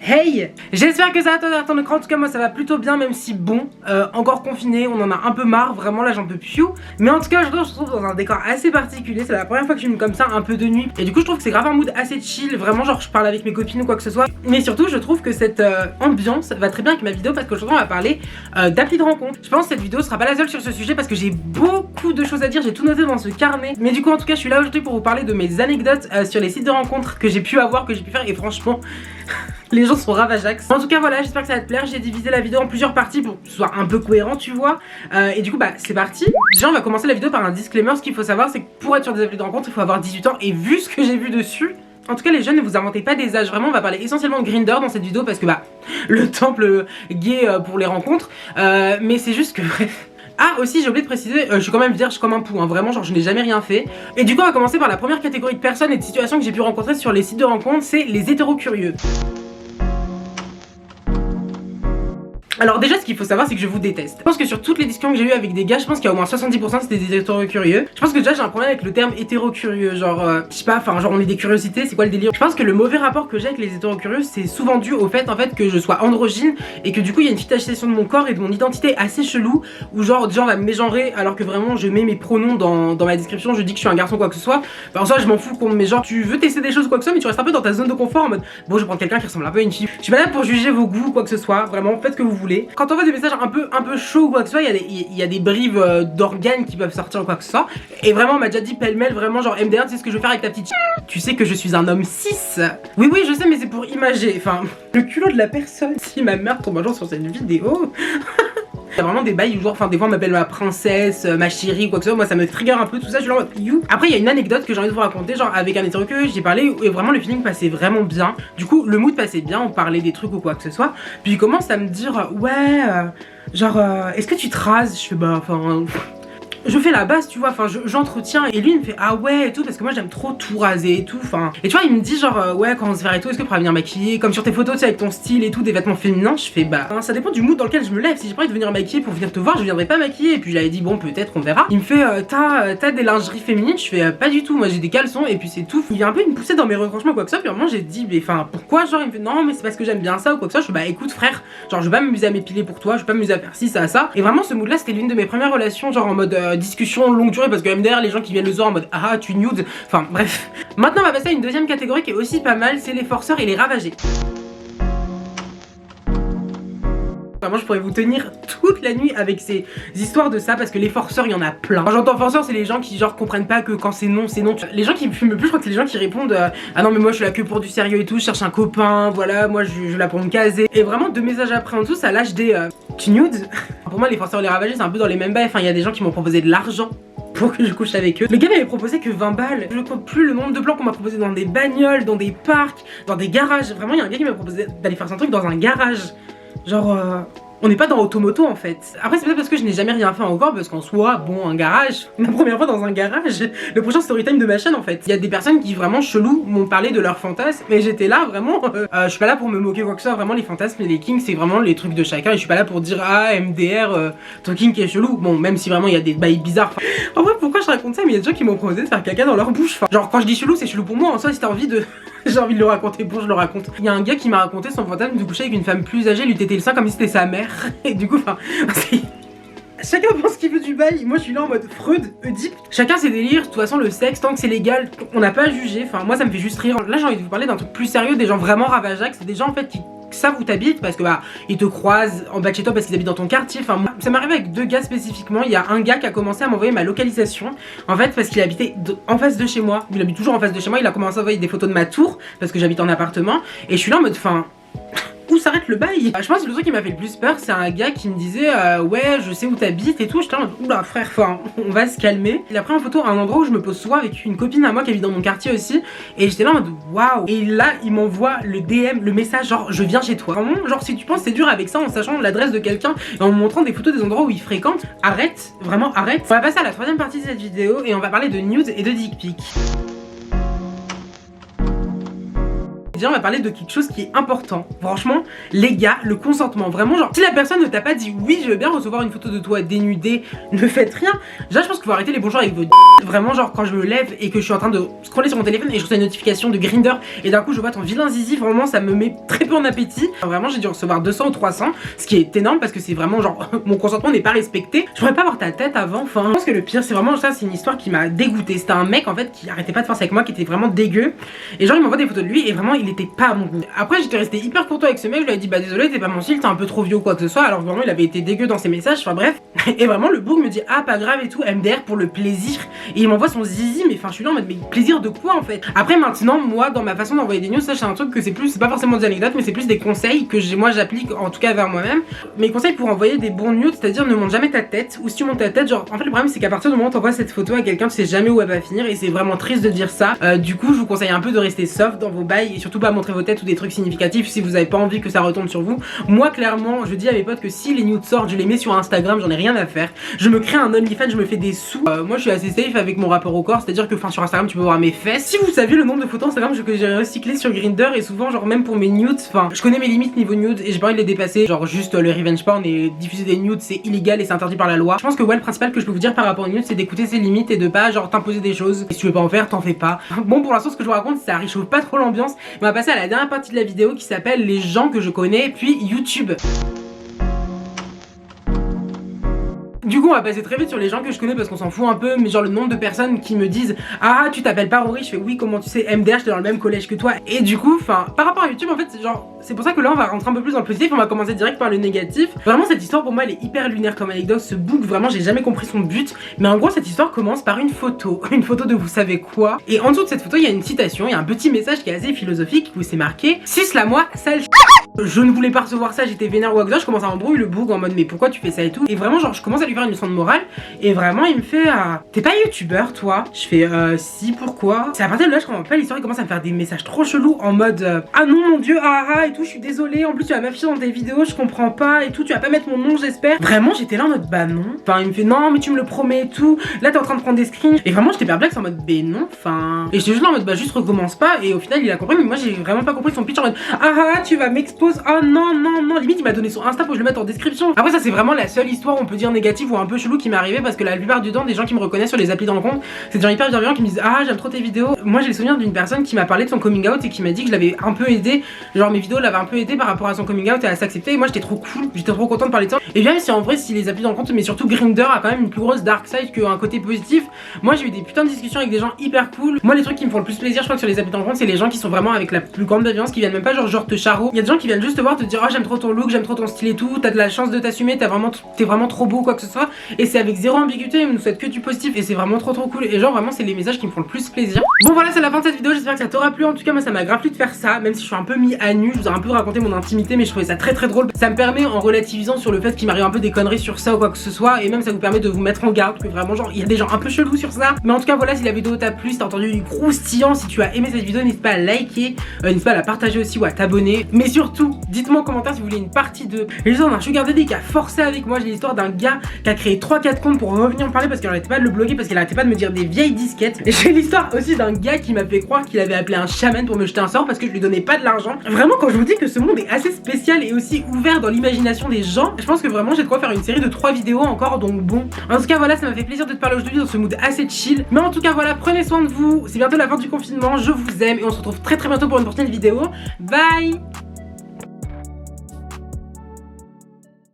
Hey, j'espère que ça va toi derrière ton écran. En tout cas moi ça va plutôt bien, même si bon, encore confiné, on en a un peu marre, vraiment là j'en peux plus. Mais en tout cas aujourd'hui on se retrouve dans un décor assez particulier. C'est la première fois que je filme comme ça, un peu de nuit. Et du coup je trouve que c'est grave un mood assez chill. Vraiment genre je parle avec mes copines ou quoi que ce soit. Mais surtout je trouve que cette ambiance va très bien avec ma vidéo, parce qu'aujourd'hui on va parler d'appli de rencontre. Je pense que cette vidéo sera pas la seule sur ce sujet, parce que j'ai beaucoup de choses à dire. J'ai tout noté dans ce carnet. Mais du coup en tout cas je suis là aujourd'hui pour vous parler de mes anecdotes sur les sites de rencontres que j'ai pu avoir, que j'ai pu faire. Et franchement les gens sont ravageax. En tout cas voilà, j'espère que ça va te plaire. J'ai divisé la vidéo en plusieurs parties pour que ce soit un peu cohérent, tu vois. Et du coup bah c'est parti. Déjà on va commencer la vidéo par un disclaimer. Ce qu'il faut savoir c'est que pour être sur des applis de rencontre il faut avoir 18 ans. Et vu ce que j'ai vu dessus, en tout cas les jeunes, ne vous inventez pas des âges. Vraiment on va parler essentiellement de Grindr dans cette vidéo, parce que bah le temple gay pour les rencontres. Mais c'est juste que bref. Ah aussi j'ai oublié de préciser, je suis quand même vierge comme un pou, hein, vraiment genre je n'ai jamais rien fait. Et du coup on va commencer par la première catégorie de personnes et de situations que j'ai pu rencontrer sur les sites de rencontres, c'est les hétéro-curieux. Alors déjà ce qu'il faut savoir c'est que je vous déteste. Je pense que sur toutes les discussions que j'ai eues avec des gars, je pense qu'il y a au moins 70% c'était des hétéro-curieux. Je pense que déjà j'ai un problème avec le terme hétéro-curieux. Genre je sais pas, enfin genre on est des curiosités, c'est quoi le délire? Je pense que le mauvais rapport que j'ai avec les hétéro-curieux c'est souvent dû au fait en fait que je sois androgyne, et que du coup il y a une fixation de mon corps et de mon identité assez chelou, où genre déjà on va me mégenrer alors que vraiment je mets mes pronoms dans ma description, je dis que je suis un garçon quoi que ce soit. Enfin en soi je m'en fous qu'on me met genre tu veux tester des choses quoi que ce soit, mais tu restes un peu dans ta zone de confort en mode bon je vais prendre quelqu'un qui ressemble un peu à une fille. Je suis pas là pour juger vos goûts quoi que ce soit, vraiment faites ce que vous voulez. Quand on voit des messages un peu chauds ou quoi que ce soit, il y a des brives d'organes qui peuvent sortir ou quoi que ce soit. Et vraiment on m'a déjà dit pêle-mêle, vraiment genre MDR, tu sais ce que je veux faire avec ta petite tu sais que je suis un homme cis. Oui je sais, mais c'est pour imager, enfin le culot de la personne. Si ma mère tombe un jour sur cette vidéo il y a vraiment des bails où genre, enfin des fois on m'appelle ma princesse, ma chérie, quoi que ce soit. Moi ça me trigger un peu tout ça, je suis là en mode you. Après il y a une anecdote que j'ai envie de vous raconter, genre avec un hétéro que j'ai parlé, et vraiment le feeling passait vraiment bien. Du coup le mood passait bien, on parlait des trucs ou quoi que ce soit. Puis il commence à me dire ouais genre est-ce que tu te rases? Je fais bah enfin je fais la base tu vois, enfin j'entretiens, et lui il me fait ah ouais et tout, parce que moi j'aime trop tout raser et tout, enfin et tu vois il me dit genre ouais quand on se verra et tout, est-ce que tu pourras venir maquiller comme sur tes photos tu sais avec ton style et tout, des vêtements féminins. Je fais bah ça dépend du mood dans lequel je me lève. Si j'ai pas envie de venir maquiller pour venir te voir, je viendrai pas maquiller. Et puis j'avais dit bon peut-être on verra. Il me fait t'as des lingeries féminines? Je fais pas du tout, moi j'ai des caleçons et puis c'est tout. Il y a un peu une poussée dans mes retranchements quoi que ça, puis vraiment j'ai dit mais enfin pourquoi, genre il me fait non mais c'est parce que j'aime bien ça ou quoi que ça. Je fais bah écoute frère, genre je vais pas m'amuser à m'épiler pour toi, je vais pas m'amuser à faire ci ça. Et vraiment ce mood là c'était l'une de mes premières relations, genre en mode discussion longue durée, parce que MDR les gens qui viennent le soir en mode ah tu nude, enfin bref. Maintenant on va passer à une deuxième catégorie qui est aussi pas mal, c'est les forceurs et les ravagés. Moi je pourrais vous tenir toute la nuit avec ces histoires de ça, parce que les forceurs il y en a plein. Quand j'entends forceurs c'est les gens qui genre comprennent pas que quand c'est non c'est non. Les gens qui me fument le plus, je crois que c'est les gens qui répondent ah non mais moi je suis là que pour du sérieux et tout, je cherche un copain, voilà moi je suis là pour me caser. Et vraiment 2 messages après en dessous ça lâche des tu nudes. Pour moi les forceurs et les ravagés c'est un peu dans les mêmes bails. Enfin il y a des gens qui m'ont proposé de l'argent pour que je couche avec eux. Le gars m'avait proposé que 20 balles. Je compte plus le nombre de plans qu'on m'a proposé dans des bagnoles, dans des parcs, dans des garages. Vraiment il y a un gars qui m'a proposé d'aller faire un truc dans un garage. Genre on n'est pas dans Automoto en fait. Après c'est peut-être parce que je n'ai jamais rien fait encore, parce qu'en soi, bon un garage, ma première fois dans un garage, le prochain storytime de ma chaîne en fait. Il y a des personnes qui vraiment chelou m'ont parlé de leurs fantasmes, mais j'étais là vraiment, je suis pas là pour me moquer quoi que ce soit, vraiment les fantasmes et les kinks c'est vraiment les trucs de chacun, et je suis pas là pour dire ah MDR, ton kink est chelou. Bon même si vraiment il y a des bails bizarres. En vrai pourquoi je raconte ça, mais il y a des gens qui m'ont proposé de faire caca dans leur bouche. Enfin, genre quand je dis chelou c'est chelou pour moi, en soi si t'as envie de... J'ai envie de le raconter, bon je le raconte. Il y a un gars qui m'a raconté son fantasme de coucher avec une femme plus âgée, lui téter le sein comme si c'était sa mère. Et du coup enfin chacun pense qu'il veut du bail. Moi je suis là en mode Freud, Oedipe. Chacun ses délires, de toute façon le sexe tant que c'est légal on n'a pas à juger. Enfin moi ça me fait juste rire. Là j'ai envie de vous parler d'un truc plus sérieux, des gens vraiment ravageaques. C'est des gens en fait qui savent où t'habites, parce que bah ils te croisent en bas de chez toi parce qu'ils habitent dans ton quartier. Enfin moi, ça m'est arrivé avec 2 gars spécifiquement. Il y a un gars qui a commencé à m'envoyer ma localisation en fait parce qu'il habitait en face de chez moi. Il habite toujours en face de chez moi. Il a commencé à envoyer des photos de ma tour parce que j'habite en appartement, et je suis là en mode enfin où s'arrête le bail? Je pense que le truc qui m'a fait le plus peur c'est un gars qui me disait ouais je sais où t'habites et tout. J'étais en mode oula frère, enfin on va se calmer. Il a pris en photo un endroit où je me pose souvent avec une copine à moi qui habite dans mon quartier aussi, et j'étais là en mode waouh. Et là il m'envoie le DM, le message genre je viens chez toi. Vraiment genre si tu penses c'est dur avec ça en sachant l'adresse de quelqu'un et en me montrant des photos des endroits où il fréquente, arrête, vraiment arrête. On va passer à la troisième partie de cette vidéo et on va parler de nudes et de dick pics. déjà on va parler de quelque chose qui est important. Franchement, les gars, le consentement, vraiment genre, si la personne ne t'a pas dit oui je veux bien recevoir une photo de toi dénudée, ne faites rien. Déjà je pense qu'il faut arrêter les bonjours avec vos vraiment genre quand je me lève et que je suis en train de scroller sur mon téléphone et je reçois une notification de Grindr et d'un coup je vois ton vilain zizi, vraiment ça me met très peu en appétit. Vraiment j'ai dû recevoir 200 ou 300, ce qui est énorme parce que c'est vraiment genre mon consentement n'est pas respecté. Je pourrais pas avoir ta tête avant, enfin je pense que le pire c'est vraiment ça, c'est une histoire qui m'a dégoûté. C'était un mec en fait qui arrêtait pas de faire ça avec moi, qui était vraiment dégueu et genre il m'envoie des photos de lui et vraiment il était pas à mon goût. Après j'étais resté hyper content avec ce mec, je lui ai dit bah désolé t'es pas mon style, t'es un peu trop vieux ou quoi que ce soit, alors vraiment il avait été dégueu dans ses messages, enfin bref. Et vraiment le boug me dit ah pas grave et tout, MDR pour le plaisir, et il m'envoie son zizi, mais enfin je suis là en mode mais plaisir de quoi en fait. Après maintenant moi dans ma façon d'envoyer des news, ça c'est un truc que c'est pas forcément des anecdotes mais c'est plus des conseils que moi j'applique en tout cas vers moi-même. Mes conseils pour envoyer des bons nudes, c'est-à-dire ne monte jamais ta tête, ou si tu montes ta tête genre en fait le problème c'est qu'à partir du moment où t'envoies cette photo à quelqu'un tu sais jamais où elle va finir et c'est vraiment triste de dire ça. Du coup je vous conseille un peu de rester soft dans vos bails et surtout pas montrer vos têtes ou des trucs significatifs si vous avez pas envie que ça retombe sur vous. Moi clairement je dis à mes potes que si les nudes sortent je les mets sur Instagram, j'en ai rien à faire. Je me crée un OnlyFans, je me fais des sous. Moi je suis assez safe avec mon rapport au corps, c'est-à-dire que sur Instagram tu peux voir mes fesses. Si vous saviez le nombre de photos Instagram que j'ai recyclé sur Grindr et souvent genre même pour mes nudes, enfin je connais mes limites niveau nudes et j'ai pas envie de les dépasser. Genre juste le revenge porn et diffuser des nudes c'est illégal et c'est interdit par la loi. Je pense que ouais le principal que je peux vous dire par rapport aux nudes c'est d'écouter ses limites et de pas genre t'imposer des choses. Et si tu veux pas en faire t'en fais pas. Bon pour l'instant ce que je vous raconte ça réchauffe pas trop l'ambiance. On va passer à la dernière partie de la vidéo qui s'appelle les gens que je connais puis YouTube. Du coup on va passer très vite sur les gens que je connais parce qu'on s'en fout un peu, mais genre le nombre de personnes qui me disent ah tu t'appelles pas Rory, je fais oui comment tu sais, MDR j'étais dans le même collège que toi. Et du coup enfin par rapport à YouTube en fait c'est pour ça que là on va rentrer un peu plus dans le positif, on va commencer direct par le négatif. Vraiment cette histoire pour moi elle est hyper lunaire comme anecdote, ce book vraiment j'ai jamais compris son but. Mais en gros cette histoire commence par une photo de vous savez quoi. Et en dessous de cette photo il y a une citation, il y a un petit message qui est assez philosophique où c'est marqué suce-la-moi sale. Je ne voulais pas recevoir ça, j'étais vénère ou quoi que ça, je commence à embrouiller le boug en mode mais pourquoi tu fais ça et tout. Et vraiment genre je commence à lui faire une leçon de morale et vraiment il me fait t'es pas youtubeur toi? Je fais si pourquoi? C'est à partir de là je comprends pas l'histoire, il commence à me faire des messages trop chelous en mode ah non mon dieu et tout, je suis désolée, en plus tu vas m'afficher dans tes vidéos, je comprends pas et tout, tu vas pas mettre mon nom j'espère. Vraiment j'étais là en mode bah non. Enfin il me fait non mais tu me le promets et tout, là t'es en train de prendre des screens. Et vraiment j'étais perplexe en mode ben non, enfin. Et j'étais juste là en mode bah juste recommence pas. Et au final il a compris mais moi j'ai vraiment pas compris son pitch en mode tu vas m'exposer. Oh non non non, limite il m'a donné son Insta pour que je le mette en description. Après ça c'est vraiment la seule histoire on peut dire négative ou un peu chelou qui m'est arrivé parce que la plupart du temps des gens qui me reconnaissent sur les applis de rencontre c'est des gens hyper bienveillants qui me disent j'aime trop tes vidéos. Moi j'ai le souvenir d'une personne qui m'a parlé de son coming out et qui m'a dit que je l'avais un peu aidé, genre mes vidéos l'avaient un peu aidé par rapport à son coming out et à s'accepter. Et moi j'étais trop cool, j'étais trop contente de parler de ça. Et bien si en vrai si les applis de rencontre mais surtout Grindr a quand même une plus grosse dark side qu'un côté positif. Moi j'ai eu des putains de discussions avec des gens hyper cool. Moi les trucs qui me font le plus plaisir je crois que sur les applis de rencontre c'est les gens qui sont vraiment avec la plus grande bienveillance, qui viennent même pas genre te charo. Il y a des gens qui viennent juste te voir te dire j'aime trop ton look, j'aime trop ton style et tout, t'as de la chance de t'assumer, t'es vraiment trop beau quoi que ce soit. Et c'est avec zéro ambiguïté, ils nous souhaitent que du positif et c'est vraiment trop cool. Et genre vraiment c'est les messages qui me font le plus plaisir. Bon voilà c'est la fin de cette vidéo, j'espère que ça t'aura plu. En tout cas moi ça m'a grave plu de faire ça, même si je suis un peu mis à nu, je vous ai un peu raconté mon intimité mais je trouvais ça très drôle. Ça me permet en relativisant sur le fait qu'il m'arrive un peu des conneries sur ça ou quoi que ce soit, et même ça vous permet de vous mettre en garde que vraiment genre il y a des gens un peu chelous sur ça. Mais en tout cas voilà, si la vidéo t'a plu, si t'as entendu du croustillant, si tu as aimé cette vidéo n'hésite pas à liker, n'hésite pas à la partager aussi ou à t'abonner. Mais surtout dites-moi en commentaire si vous voulez une partie 2. Et l'histoire d'un sugar daddy qui a forcé avec moi, j'ai l'histoire d'un gars qui a créé 3-4 comptes pour revenir me parler parce qu'il arrêtait pas de le bloquer, parce qu'il arrêtait pas de me dire des vieilles disquettes. Et j'ai l'histoire aussi d'un gars qui m'a fait croire qu'il avait appelé un chaman pour me jeter un sort parce que je lui donnais pas de l'argent. Vraiment quand je vous dis que ce monde est assez spécial et aussi ouvert dans l'imagination des gens, je pense que vraiment j'ai de quoi faire une série de 3 vidéos encore, donc bon. En tout cas voilà, ça m'a fait plaisir de te parler aujourd'hui dans ce mood assez chill. Mais en tout cas voilà, prenez soin de vous, c'est bientôt la fin du confinement, je vous aime et on se retrouve très bientôt pour une prochaine vidéo. Bye.